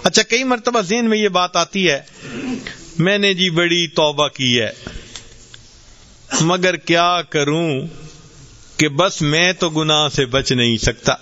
اچھا کئی مرتبہ ذہن میں یہ بات آتی ہے میں نے جی بڑی توبہ کی ہے مگر کیا کروں کہ بس میں تو گناہ سے بچ نہیں سکتا.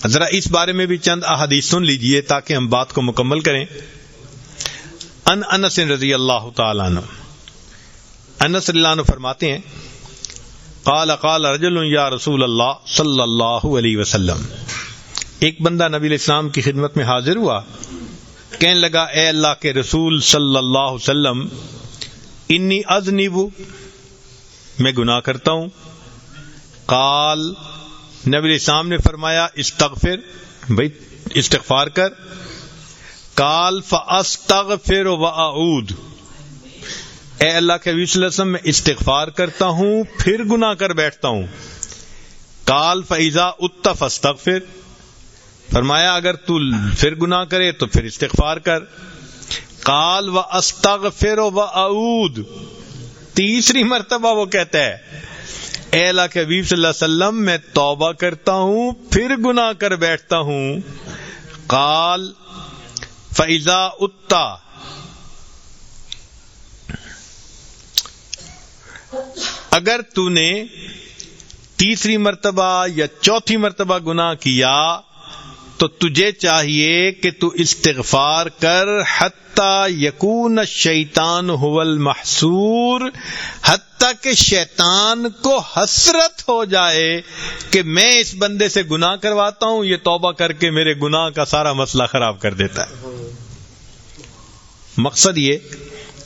ذرا اس بارے میں بھی چند احادیث سن لیجئے تاکہ ہم بات کو مکمل کریں. انس رضی اللہ تعالیٰ عنہ، انس رضی اللہ عنہ فرماتے ہیں قال رجل یا رسول اللہ صلی اللہ علیہ وسلم، ایک بندہ نبی علیہ السلام کی خدمت میں حاضر ہوا، کہنے لگا اے اللہ کے رسول صلی اللہ علیہ وسلم انی اذنب، میں گناہ کرتا ہوں. قال، نبی علیہ السلام نے فرمایا استغفر، بھائی استغفار کر. قال فاستغفر واعود، اے اللہ کے نبی صلی اللہ علیہ وسلم میں استغفار کرتا ہوں پھر گناہ کر بیٹھتا ہوں. قال فاذا عدت فاستغفر، فرمایا اگر تو پھر گناہ کرے تو پھر استغفار کر. قال واستغفر واعود، تیسری مرتبہ وہ کہتا ہے اے اللہ کے حبیب صلی اللہ علیہ وسلم میں توبہ کرتا ہوں پھر گناہ کر بیٹھتا ہوں. قال فاذا عدت، اگر تو نے تیسری مرتبہ یا چوتھی مرتبہ گناہ کیا تو تجھے چاہیے کہ تو استغفار کر حتی یکون الشیطان هو المحسور، حتی کہ شیطان کو حسرت ہو جائے کہ میں اس بندے سے گناہ کرواتا ہوں، یہ توبہ کر کے میرے گناہ کا سارا مسئلہ خراب کر دیتا ہے. مقصد یہ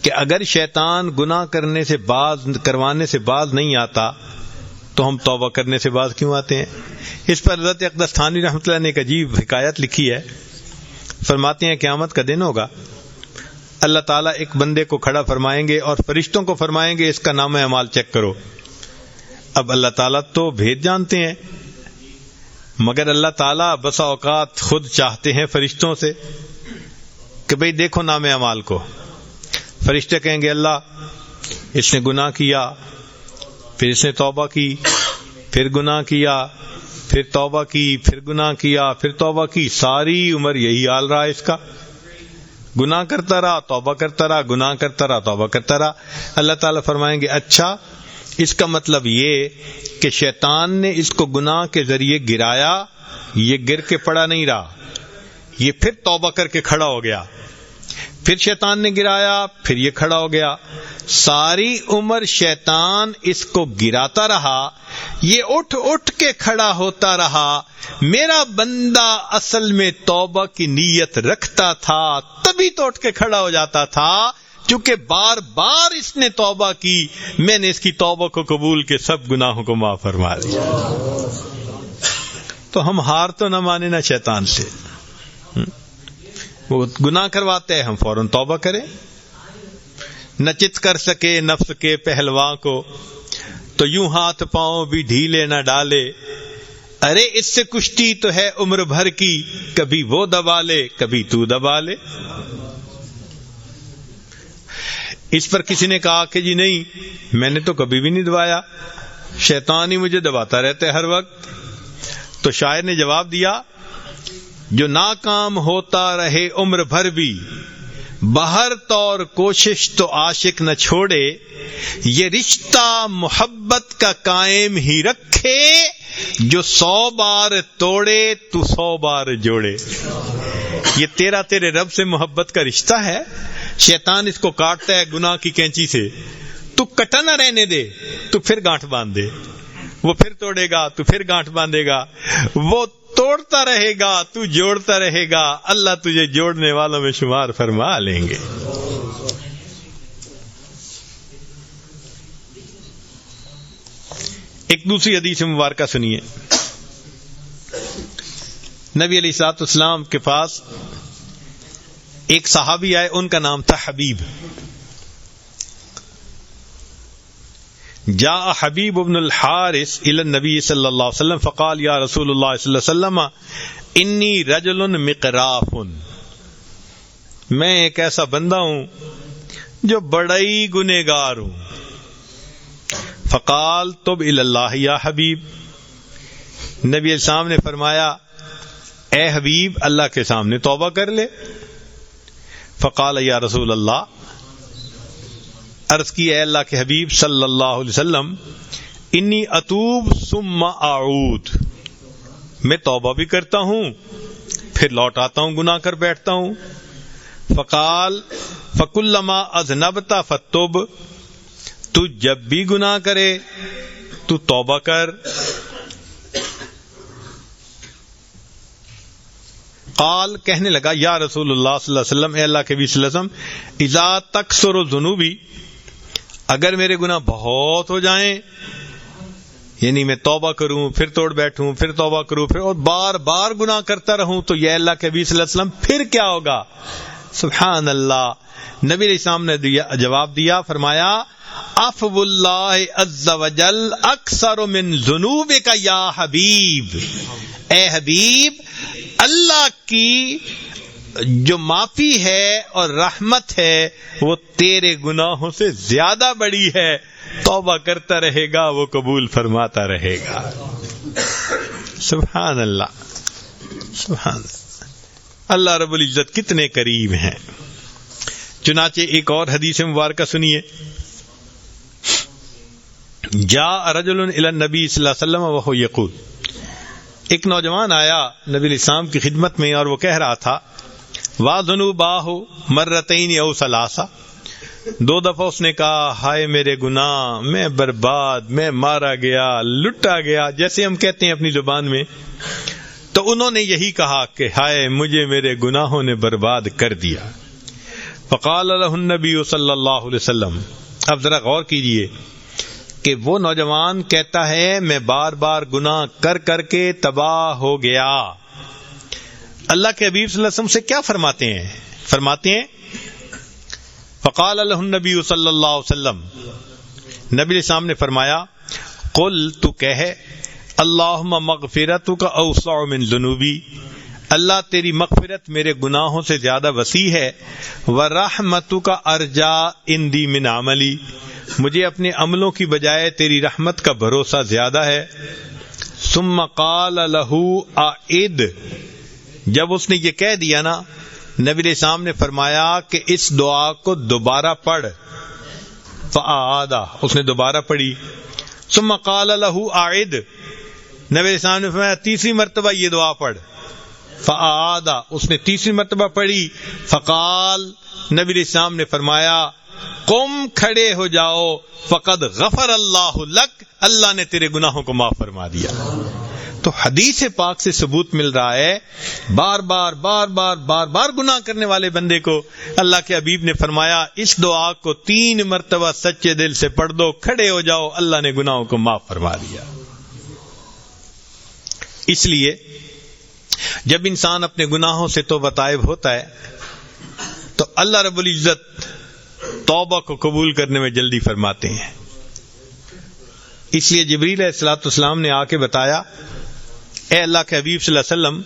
کہ اگر شیطان گناہ کروانے سے باز نہیں آتا تو ہم توبہ کرنے سے باز کیوں آتے ہیں؟ اس پر حضرت اقدس تھانوی رحمۃ اللہ نے ایک عجیب حکایت لکھی ہے. فرماتے ہیں قیامت کا دن ہوگا، اللہ تعالیٰ ایک بندے کو کھڑا فرمائیں گے اور فرشتوں کو فرمائیں گے اس کا نام اعمال چیک کرو. اب اللہ تعالیٰ تو بھید جانتے ہیں، مگر اللہ تعالیٰ بسا اوقات خود چاہتے ہیں فرشتوں سے کہ بھئی دیکھو نام اعمال کو. فرشتے کہیں گے اللہ اس نے گناہ کیا، پھر اس نے توبہ کی، پھر گناہ کیا، پھر توبہ کی، پھر گناہ کیا، پھر توبہ کی، ساری عمر یہی حال رہا اس کا، گناہ کرتا رہا، توبہ کرتا رہا، گناہ کرتا رہا، توبہ کرتا رہا. اللہ تعالیٰ فرمائیں گے اچھا اس کا مطلب یہ کہ شیطان نے اس کو گناہ کے ذریعے گرایا، یہ گر کے پڑا نہیں رہا، یہ پھر توبہ کر کے کھڑا ہو گیا، پھر شیطان نے گرایا، پھر یہ کھڑا ہو گیا، ساری عمر شیطان اس کو گراتا رہا، یہ اٹھ اٹھ کے کھڑا ہوتا رہا. میرا بندہ اصل میں توبہ کی نیت رکھتا تھا تبھی تو اٹھ کے کھڑا ہو جاتا تھا، چونکہ بار بار اس نے توبہ کی، میں نے اس کی توبہ کو قبول کے سب گناہوں کو معاف فرما دیا. تو ہم ہار تو نہ مانے نہ شیطان سے، وہ گناہ کرواتے ہیں ہم فوراً توبہ کریں. نہ چت کر سکے نفس کے پہلواں کو تو یوں ہاتھ پاؤں بھی ڈھیلے نہ ڈالے، ارے اس سے کشتی تو ہے عمر بھر کی، کبھی وہ دبا لے کبھی تو دبا لے. اس پر کسی نے کہا کہ جی نہیں میں نے تو کبھی بھی نہیں دبایا، شیطان ہی مجھے دباتا رہتا ہے ہر وقت. تو شاعر نے جواب دیا جو ناکام ہوتا رہے عمر بھر بھی، بہر طور کوشش تو عاشق نہ چھوڑے، یہ رشتہ محبت کا قائم ہی رکھے، جو 100 بار توڑے تو 100 بار جوڑے. یہ تیرے رب سے محبت کا رشتہ ہے. شیطان اس کو کاٹتا ہے گناہ کی کینچی سے، تو کٹا نہ رہنے دے، تو پھر گانٹھ باندھ دے، وہ پھر توڑے گا تو پھر گانٹھ باندھے گا، وہ توڑتا رہے گا تو جوڑتا رہے گا، اللہ تجھے جوڑنے والوں میں شمار فرما لیں گے. ایک دوسری حدیث مبارکہ سنیے. نبی علیہ الصلوۃ والسلام کے پاس ایک صحابی آئے، ان کا نام تھا حبیب. جاء حبیب بن الحارث الى النبی صلی اللہ علیہ وسلم فقال یا رسول اللہ صلی اللہ علیہ وسلم انی رجل مقراف، میں ایک ایسا بندہ ہوں جو بڑا ہی گنہگار ہوں. فقال تب الی اللہ یا حبیب، نبی السلام نے فرمایا اے حبیب اللہ کے سامنے توبہ کر لے. فقال یا رسول اللہ، عرض کی اے اللہ کے حبیب صلی اللہ علیہ وسلم، انی اتوب ثم اعود، میں توبہ بھی کرتا ہوں پھر لوٹ آتا ہوں، گناہ کر بیٹھتا ہوں. فقال فکلما اذنبت فتب، تو جب بھی گناہ کرے تو توبہ کر. قال، کہنے لگا یا رسول اللہ صلی اللہ علیہ وسلم، اے اللہ کے نبی صلی اللہ علیہ وسلم، اذا تکثر ذنوبی، اگر میرے گناہ بہت ہو جائیں، یعنی میں توبہ کروں پھر توڑ بیٹھوں پھر توبہ کروں پھر اور بار بار گناہ کرتا رہوں، تو یا اللہ کے نبی صلی اللہ علیہ وسلم پھر کیا ہوگا؟ سبحان اللہ. نبی علیہ السلام نے جواب دیا، فرمایا عفو اللہ عز وجل اکثر من ذنوبک یا حبیب، اے حبیب اللہ کی جو معافی ہے اور رحمت ہے وہ تیرے گناہوں سے زیادہ بڑی ہے. توبہ کرتا رہے گا وہ قبول فرماتا رہے گا. سبحان اللہ، سبحان اللہ. اللہ رب العزت کتنے قریب ہیں. چنانچہ ایک اور حدیث مبارکہ سنیے. جاء رجل الی النبی صلی اللہ علیہ وسلم وهو یقول، ایک نوجوان آیا نبی علیہ السلام کی خدمت میں اور وہ کہہ رہا تھا، وَذُنُوبَاهُ مَرَّتَيْنِ أَوْ ثَلَاثَ، 2 دفعہ اس نے کہا ہائے میرے گناہ، میں برباد، میں مارا گیا، لٹا گیا، جیسے ہم کہتے ہیں اپنی زبان میں. تو انہوں نے یہی کہا کہ ہائے مجھے میرے گناہوں نے برباد کر دیا. فقال له النبی صلی اللہ علیہ وسلم، اب ذرا غور کیجئے کہ وہ نوجوان کہتا ہے میں بار بار گناہ کر کر کے تباہ ہو گیا. اللہ کے حبیب صلی اللہ علیہ وسلم سے کیا فرماتے ہیں فقال له النبی صلی اللہ علیہ وسلم، نبی علیہ السلام نے فرمایا، قل، تو کہے، اللہم مغفرتک اوسع من ذنوبی، اللہ تیری مغفرت میرے گناہوں سے زیادہ وسیع ہے، ورحمتک ارجا عندی من عملی، مجھے اپنے عملوں کی بجائے تیری رحمت کا بھروسہ زیادہ ہے. ثم قال له اعد، جب اس نے یہ کہہ دیا نا، نبی علیہ السلام نے فرمایا کہ اس دعا کو دوبارہ پڑھ. فاعادہ، اس نے دوبارہ پڑھی. ثم قال له اعد، نبی علیہ السلام نے فرمایا تیسری مرتبہ یہ دعا پڑھ. فاعادہ، اس نے تیسری مرتبہ پڑھی. فقال، نبی علیہ السلام نے فرمایا قم، کھڑے ہو جاؤ، فقد غفر اللہ لک، اللہ نے تیرے گناہوں کو معاف فرما دیا. تو حدیث پاک سے ثبوت مل رہا ہے بار بار گناہ کرنے والے بندے کو اللہ کے حبیب نے فرمایا اس دعا کو 3 مرتبہ سچے دل سے پڑھ دو، کھڑے ہو جاؤ، اللہ نے گناہوں کو معاف فرما دیا. اس لیے جب انسان اپنے گناہوں سے توبہ طائب ہوتا ہے تو اللہ رب العزت توبہ کو قبول کرنے میں جلدی فرماتے ہیں. اس لیے جبریل علیہ الصلوۃ والسلام نے آ کے بتایا، اے اللہ کے حبیب صلی اللہ علیہ وسلم،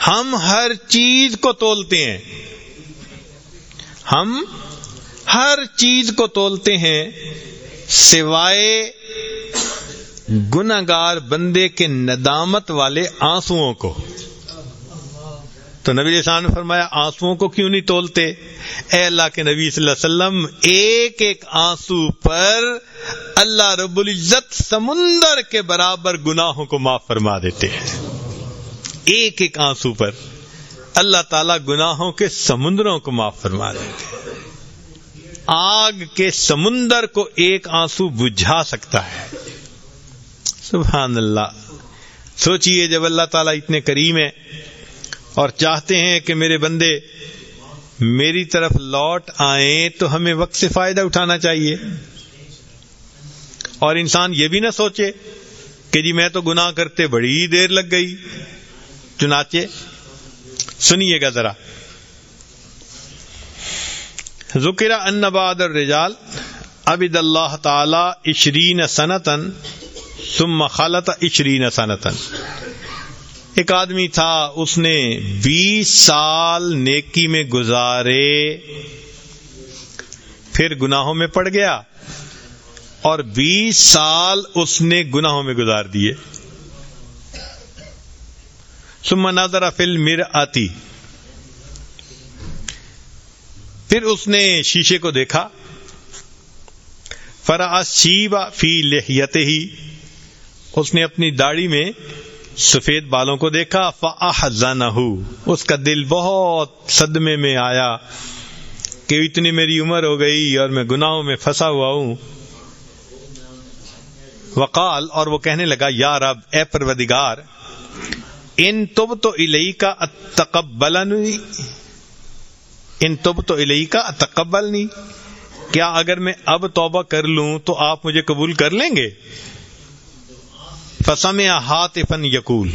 ہم ہر چیز کو تولتے ہیں، ہم ہر چیز کو تولتے ہیں سوائے گناہگار بندے کے ندامت والے آنسوؤں کو. تو نبی علیہ السلام نے فرمایا آنسوؤں کو کیوں نہیں تولتے؟ اے اللہ کے نبی صلی اللہ علیہ وسلم، ایک ایک آنسو پر اللہ رب العزت سمندر کے برابر گناہوں کو معاف فرما دیتے ہیں. ایک ایک آنسو پر اللہ تعالیٰ گناہوں کے سمندروں کو معاف فرما دیتے ہیں. آگ کے سمندر کو ایک آنسو بجھا سکتا ہے. سبحان اللہ. سوچئے جب اللہ تعالیٰ اتنے کریم ہیں اور چاہتے ہیں کہ میرے بندے میری طرف لوٹ آئیں تو ہمیں وقت سے فائدہ اٹھانا چاہیے. اور انسان یہ بھی نہ سوچے کہ جی میں تو گناہ کرتے بڑی دیر لگ گئی. چنانچہ سنیے گا ذرا، ذکر ان بعض الرجال عبد اللہ تعالی 20 سنتاً ثم خلط 20 سنتاً. ایک آدمی تھا، اس نے 20 سال نیکی میں گزارے، پھر گناہوں میں پڑ گیا اور 20 سال اس نے گناہوں میں گزار دیے. ثم نظر فی المرآۃ، پھر اس نے شیشے کو دیکھا، فرأى الشیب فی لحیتہ، اس نے اپنی داڑھی میں سفید بالوں کو دیکھا، فأحزنہ، اس کا دل بہت صدمے میں آیا کہ اتنی میری عمر ہو گئی اور میں گناہوں میں پھنسا ہوا ہوں. وقال، اور وہ کہنے لگا، یا رب، اے پروردگار، ان تبت الیک اتقبلنی، ان تبت الیک اتقبلنی، کیا اگر میں اب توبہ کر لوں تو آپ مجھے قبول کر لیں گے؟ فسمع ہاتفا یقول،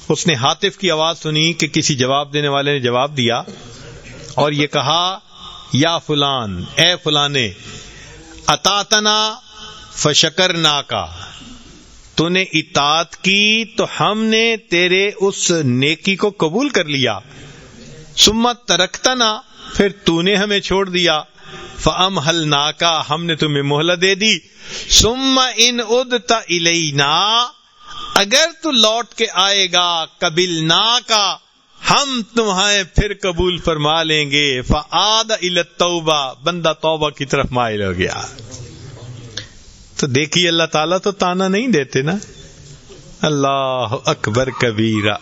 اس نے ہاتف کی آواز سنی کہ کسی جواب دینے والے نے جواب دیا اور یہ کہا، یا فلان، اے فلانے، اطاعتنا فشکرناک، تو نے اطاعت کی تو ہم نے تیرے اس نیکی کو قبول کر لیا. ثم ترکتنا، پھر تو نے ہمیں چھوڑ دیا. فامہلناک، ہم نے تمہیں مہلت دے دی. ثم ان عدت الینا، اگر تو لوٹ کے آئے گا، قبلناک، ہم تمہیں پھر قبول فرما لیں گے. فعاد الی التوبہ، بندہ توبہ کی طرف مائل ہو گیا. تو دیکھیے اللہ تعالیٰ تو تانا نہیں دیتے نا. اللہ اکبر کبیرہ.